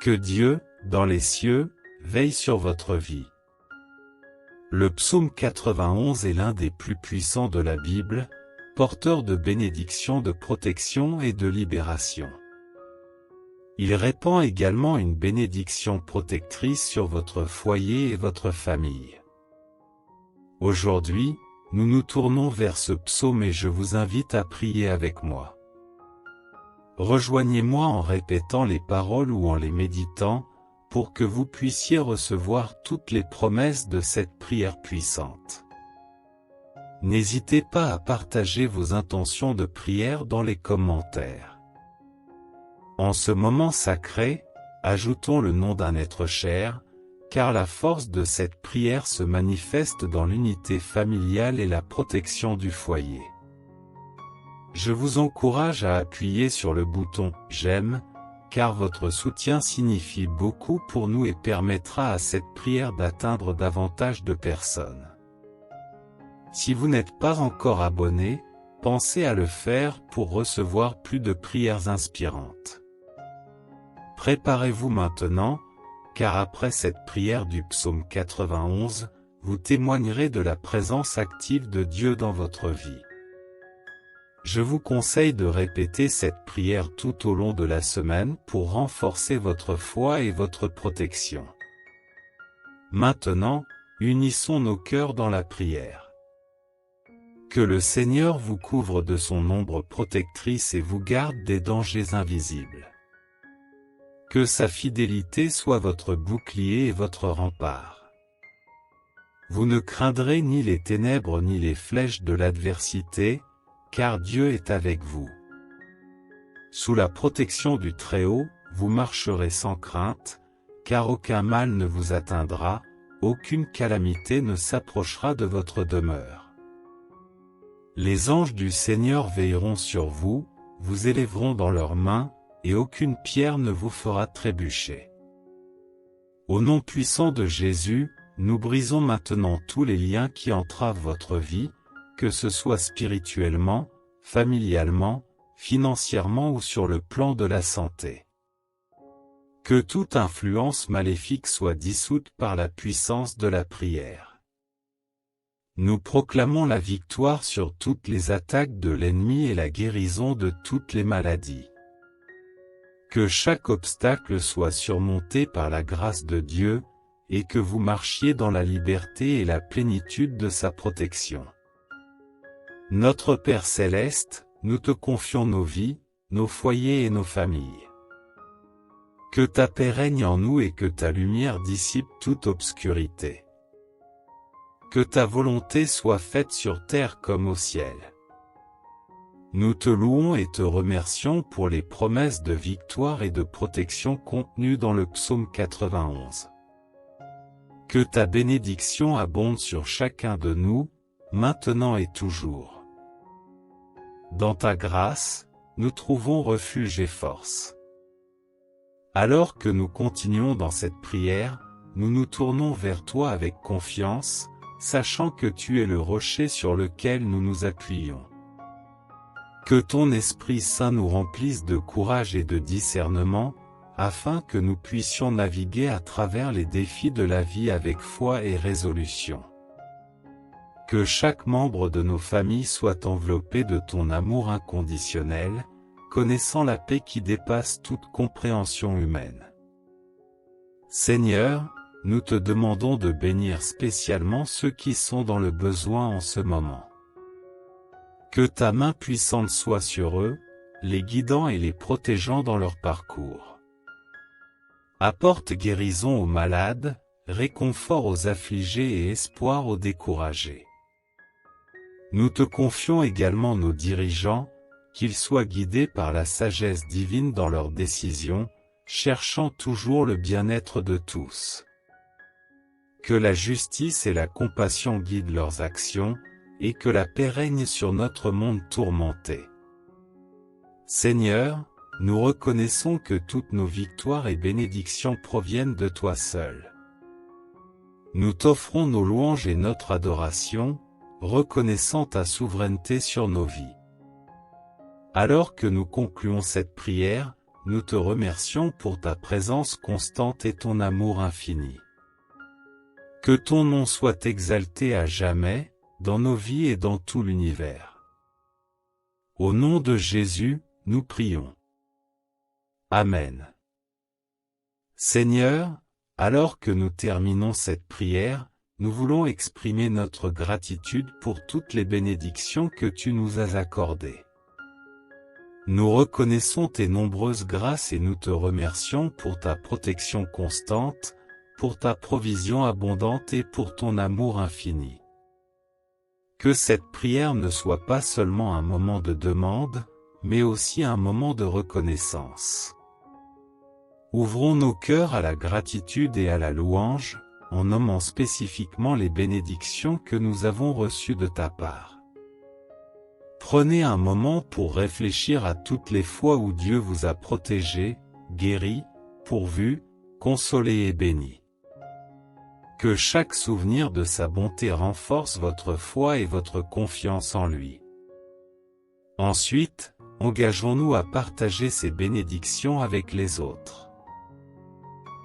Que Dieu, dans les cieux, veille sur votre vie. Le psaume 91 est l'un des plus puissants de la Bible, porteur de bénédictions, de protection et de libération. Il répand également une bénédiction protectrice sur votre foyer et votre famille. Aujourd'hui, nous nous tournons vers ce psaume et je vous invite à prier avec moi. Rejoignez-moi en répétant les paroles ou en les méditant, pour que vous puissiez recevoir toutes les promesses de cette prière puissante. N'hésitez pas à partager vos intentions de prière dans les commentaires. En ce moment sacré, ajoutons le nom d'un être cher, car la force de cette prière se manifeste dans l'unité familiale et la protection du foyer. Je vous encourage à appuyer sur le bouton « J'aime », car votre soutien signifie beaucoup pour nous et permettra à cette prière d'atteindre davantage de personnes. Si vous n'êtes pas encore abonné, pensez à le faire pour recevoir plus de prières inspirantes. Préparez-vous maintenant, car après cette prière du psaume 91, vous témoignerez de la présence active de Dieu dans votre vie. Je vous conseille de répéter cette prière tout au long de la semaine pour renforcer votre foi et votre protection. Maintenant, unissons nos cœurs dans la prière. Que le Seigneur vous couvre de son ombre protectrice et vous garde des dangers invisibles. Que sa fidélité soit votre bouclier et votre rempart. Vous ne craindrez ni les ténèbres ni les flèches de l'adversité, car Dieu est avec vous. Sous la protection du Très-Haut, vous marcherez sans crainte, car aucun mal ne vous atteindra, aucune calamité ne s'approchera de votre demeure. Les anges du Seigneur veilleront sur vous, vous élèveront dans leurs mains, et aucune pierre ne vous fera trébucher. Au nom puissant de Jésus, nous brisons maintenant tous les liens qui entravent votre vie, que ce soit spirituellement, familialement, financièrement ou sur le plan de la santé. Que toute influence maléfique soit dissoute par la puissance de la prière. Nous proclamons la victoire sur toutes les attaques de l'ennemi et la guérison de toutes les maladies. Que chaque obstacle soit surmonté par la grâce de Dieu, et que vous marchiez dans la liberté et la plénitude de sa protection. Notre Père Céleste, nous te confions nos vies, nos foyers et nos familles. Que ta paix règne en nous et que ta lumière dissipe toute obscurité. Que ta volonté soit faite sur terre comme au ciel. Nous te louons et te remercions pour les promesses de victoire et de protection contenues dans le psaume 91. Que ta bénédiction abonde sur chacun de nous, maintenant et toujours. Dans ta grâce, nous trouvons refuge et force. Alors que nous continuons dans cette prière, nous nous tournons vers toi avec confiance, sachant que tu es le rocher sur lequel nous nous appuyons. Que ton Esprit Saint nous remplisse de courage et de discernement, afin que nous puissions naviguer à travers les défis de la vie avec foi et résolution. Que chaque membre de nos familles soit enveloppé de ton amour inconditionnel, connaissant la paix qui dépasse toute compréhension humaine. Seigneur, nous te demandons de bénir spécialement ceux qui sont dans le besoin en ce moment. Que ta main puissante soit sur eux, les guidant et les protégeant dans leur parcours. Apporte guérison aux malades, réconfort aux affligés et espoir aux découragés. Nous te confions également nos dirigeants, qu'ils soient guidés par la sagesse divine dans leurs décisions, cherchant toujours le bien-être de tous. Que la justice et la compassion guident leurs actions, et que la paix règne sur notre monde tourmenté. Seigneur, nous reconnaissons que toutes nos victoires et bénédictions proviennent de toi seul. Nous t'offrons nos louanges et notre adoration, reconnaissant ta souveraineté sur nos vies. Alors que nous concluons cette prière, nous te remercions pour ta présence constante et ton amour infini. Que ton nom soit exalté à jamais, dans nos vies et dans tout l'univers. Au nom de Jésus, nous prions. Amen. Seigneur, alors que nous terminons cette prière, nous voulons exprimer notre gratitude pour toutes les bénédictions que tu nous as accordées. Nous reconnaissons tes nombreuses grâces et nous te remercions pour ta protection constante, pour ta provision abondante et pour ton amour infini. Que cette prière ne soit pas seulement un moment de demande, mais aussi un moment de reconnaissance. Ouvrons nos cœurs à la gratitude et à la louange, en nommant spécifiquement les bénédictions que nous avons reçues de ta part. Prenez un moment pour réfléchir à toutes les fois où Dieu vous a protégé, guéri, pourvu, consolé et béni. Que chaque souvenir de sa bonté renforce votre foi et votre confiance en lui. Ensuite, engageons-nous à partager ces bénédictions avec les autres.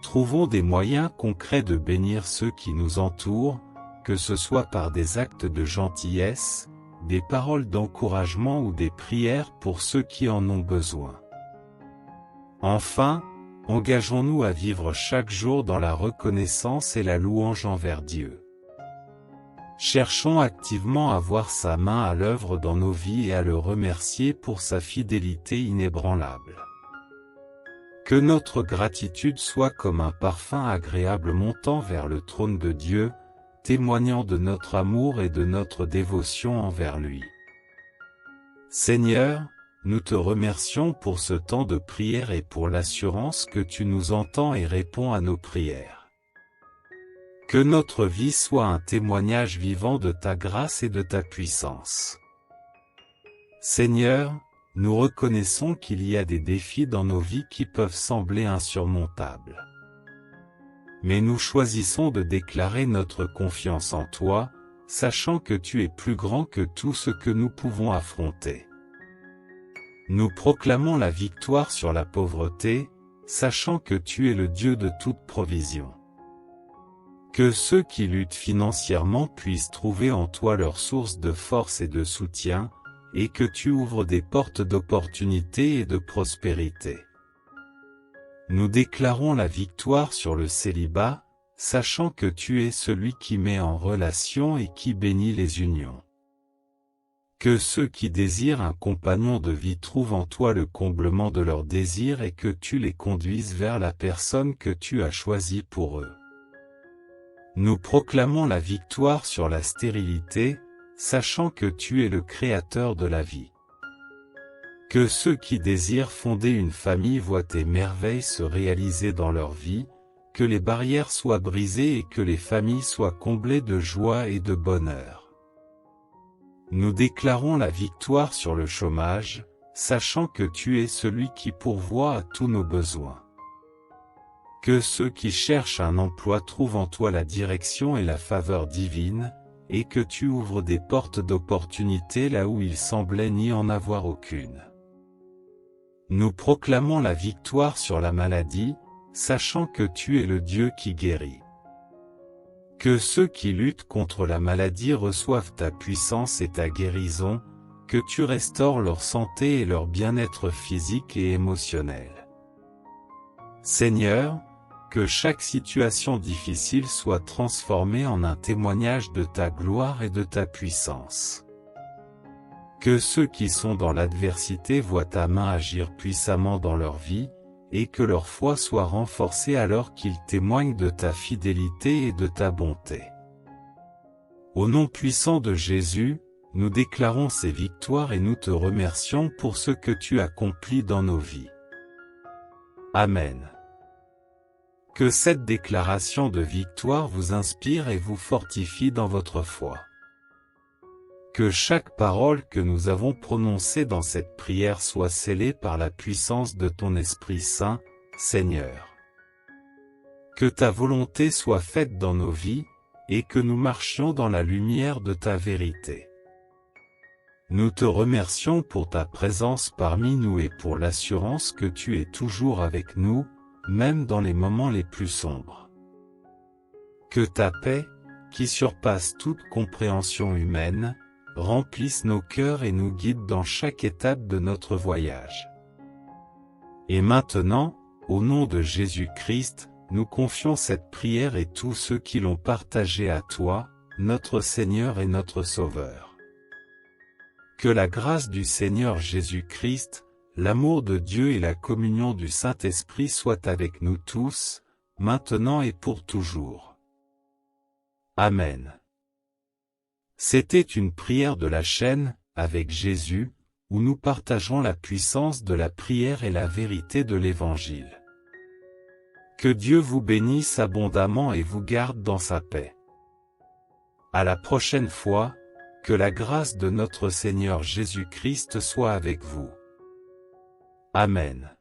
Trouvons des moyens concrets de bénir ceux qui nous entourent, que ce soit par des actes de gentillesse, des paroles d'encouragement ou des prières pour ceux qui en ont besoin. Enfin, engageons-nous à vivre chaque jour dans la reconnaissance et la louange envers Dieu. Cherchons activement à voir sa main à l'œuvre dans nos vies et à le remercier pour sa fidélité inébranlable. Que notre gratitude soit comme un parfum agréable montant vers le trône de Dieu, témoignant de notre amour et de notre dévotion envers lui. Seigneur, nous te remercions pour ce temps de prière et pour l'assurance que tu nous entends et réponds à nos prières. Que notre vie soit un témoignage vivant de ta grâce et de ta puissance. Seigneur, nous reconnaissons qu'il y a des défis dans nos vies qui peuvent sembler insurmontables. Mais nous choisissons de déclarer notre confiance en toi, sachant que tu es plus grand que tout ce que nous pouvons affronter. Nous proclamons la victoire sur la pauvreté, sachant que tu es le Dieu de toute provision. Que ceux qui luttent financièrement puissent trouver en toi leur source de force et de soutien, et que tu ouvres des portes d'opportunité et de prospérité. Nous déclarons la victoire sur le célibat, sachant que tu es celui qui met en relation et qui bénit les unions. Que ceux qui désirent un compagnon de vie trouvent en toi le comblement de leurs désirs et que tu les conduises vers la personne que tu as choisie pour eux. Nous proclamons la victoire sur la stérilité, sachant que tu es le créateur de la vie. Que ceux qui désirent fonder une famille voient tes merveilles se réaliser dans leur vie, que les barrières soient brisées et que les familles soient comblées de joie et de bonheur. Nous déclarons la victoire sur le chômage, sachant que tu es celui qui pourvoit à tous nos besoins. Que ceux qui cherchent un emploi trouvent en toi la direction et la faveur divine, et que tu ouvres des portes d'opportunité là où il semblait n'y en avoir aucune. Nous proclamons la victoire sur la maladie, sachant que tu es le Dieu qui guérit. Que ceux qui luttent contre la maladie reçoivent ta puissance et ta guérison, que tu restaures leur santé et leur bien-être physique et émotionnel. Seigneur, que chaque situation difficile soit transformée en un témoignage de ta gloire et de ta puissance. Que ceux qui sont dans l'adversité voient ta main agir puissamment dans leur vie, et que leur foi soit renforcée alors qu'ils témoignent de ta fidélité et de ta bonté. Au nom puissant de Jésus, nous déclarons ces victoires et nous te remercions pour ce que tu accomplis dans nos vies. Amen. Que cette déclaration de victoire vous inspire et vous fortifie dans votre foi. Que chaque parole que nous avons prononcée dans cette prière soit scellée par la puissance de ton Esprit Saint, Seigneur. Que ta volonté soit faite dans nos vies, et que nous marchions dans la lumière de ta vérité. Nous te remercions pour ta présence parmi nous et pour l'assurance que tu es toujours avec nous, même dans les moments les plus sombres. Que ta paix, qui surpasse toute compréhension humaine, remplisse nos cœurs et nous guide dans chaque étape de notre voyage. Et maintenant, au nom de Jésus-Christ, nous confions cette prière et tous ceux qui l'ont partagée à toi, notre Seigneur et notre Sauveur. Que la grâce du Seigneur Jésus-Christ, l'amour de Dieu et la communion du Saint-Esprit soient avec nous tous, maintenant et pour toujours. Amen. C'était une prière de la chaîne, avec Jésus, où nous partageons la puissance de la prière et la vérité de l'Évangile. Que Dieu vous bénisse abondamment et vous garde dans sa paix. À la prochaine fois, que la grâce de notre Seigneur Jésus-Christ soit avec vous. Amen.